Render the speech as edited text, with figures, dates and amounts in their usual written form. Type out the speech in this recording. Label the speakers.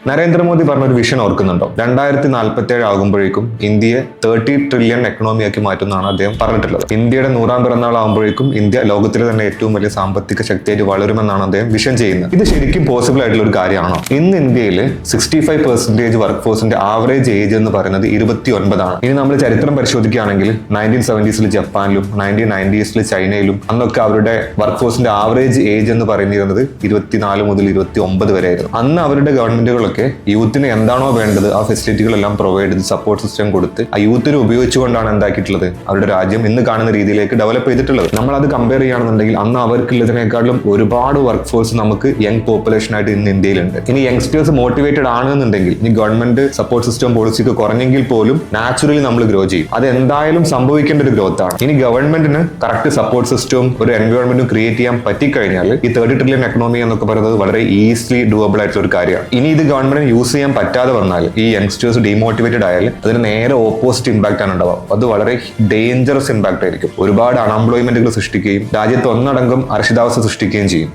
Speaker 1: നരേന്ദ്രമോദി പറഞ്ഞൊരു വിഷൻ ഓർക്കുന്നുണ്ടോ? 2047 ആകുമ്പോഴേക്കും ഇന്ത്യയെ 30 ട്രില്യൺ എക്കണോമി ആക്കി മാറ്റുന്നതാണ് അദ്ദേഹം പറഞ്ഞിട്ടുള്ളത്. ഇന്ത്യയുടെ 100ാം പിറന്നാൾ ആകുമ്പോഴേക്കും ഇന്ത്യ ലോകത്തിലെ തന്നെ ഏറ്റവും വലിയ സാമ്പത്തിക ശക്തിയായിട്ട് വളരുമെന്നാണ് അദ്ദേഹം വിഷൻ ചെയ്യുന്നത്. ഇത് ശരിക്കും പോസിബിൾ ആയിട്ടുള്ള ഒരു കാര്യമാണോ? ഇന്ന് ഇന്ത്യയിൽ 65% വർക്ക് ഫോഴ്സിന്റെ ആവറേജ് ഏജ് എന്ന് പറയുന്നത് 29 ആണ്. ഇനി നമ്മൾ ചരിത്രം പരിശോധിക്കുകയാണെങ്കിൽ 1970s ജപ്പാനിലും 1990s ചൈനയിലും അന്നൊക്കെ അവരുടെ വർക്ക് ഫോഴ്സിന്റെ ആവറേജ് ഏജ് എന്ന് പറയുന്നത് 24 മുതൽ 29 വരെ ആയിരുന്നു. അന്ന് അവരുടെ ഗവൺമെന്റുകളൊക്കെ യൂത്തിന് എന്താണോ വേണ്ടത് ആ ഫെസിലിറ്റികളെല്ലാം പ്രൊവൈഡ് ചെയ്ത് സപ്പോർട്ട് സിസ്റ്റം കൊടുത്ത് ആ യൂത്തിനെ ഉപയോഗിച്ചുകൊണ്ടാണ് എന്താക്കിയിട്ടുള്ളത് അവരുടെ രാജ്യം ഇന്ന് കാണുന്ന രീതിയിലേക്ക് ഡെവലപ്പ് ചെയ്തിട്ടുള്ളത്. നമ്മൾ അത് കമ്പയർ ചെയ്യുകയാണെന്നുണ്ടെങ്കിൽ അന്ന് അവർക്കുള്ളതിനേക്കാളും ഒരുപാട് വർക്ക് ഫോഴ്സ് നമുക്ക് യങ് പോപ്പുലേഷൻ ആയിട്ട് ഇന്ന് ഇന്ത്യയിലുണ്ട്. ഇനി യങ്സ്റ്റേഴ്സ് മോട്ടിവേറ്റഡ് ആണെന്നുണ്ടെങ്കിൽ ഇനി ഗവൺമെന്റ് സപ്പോർട്ട് സിസ്റ്റം പോളിസിക്ക് കുറഞ്ഞെങ്കിൽ പോലും നാച്ചുറലി നമ്മൾ ഗ്രോ ചെയ്യും. അത് എന്തായാലും സംഭവിക്കേണ്ട ഒരു ഗ്രോത്ത് ആണ്. ഇനി ഗവൺമെന്റിന് കറക്റ്റ് സപ്പോർട്ട് സിസ്റ്റവും ഒരു എൻവയോൺമെന്റും ക്രിയേറ്റ് ചെയ്യാൻ പറ്റിക്കഴിഞ്ഞാൽ ഈ 30 ട്രില്യൺ എക്കണോമി എന്നൊക്കെ പറയുന്നത് വളരെ ഈസിലി ഡൂവബിൾ ആയിട്ടുള്ള ഒരു കാര്യമാണ്. ഇനി ഇത് ഗവൺമെന്റിന് യൂസ് ചെയ്യാൻ പറ്റാതെ വന്നാൽ ഈ യങ്സ്റ്റേഴ്സ് ഡീമോട്ടിവേറ്റഡ് ആയാൽ അതിന് നേരെ ഓപ്പോസിറ്റ് ഇമ്പാക്ട് ആണ് ഉണ്ടാവുക. അത് വളരെ ഡേഞ്ചറസ് ഇമ്പാക്ട് ആയിരിക്കും. ഒരുപാട് അൺഎംപ്ലോയ്മെന്റുകൾ സൃഷ്ടിക്കുകയും രാജ്യത്ത് ഒന്നടങ്കം അരക്ഷിതാവസ്ഥ സൃഷ്ടിക്കുകയും ചെയ്യും.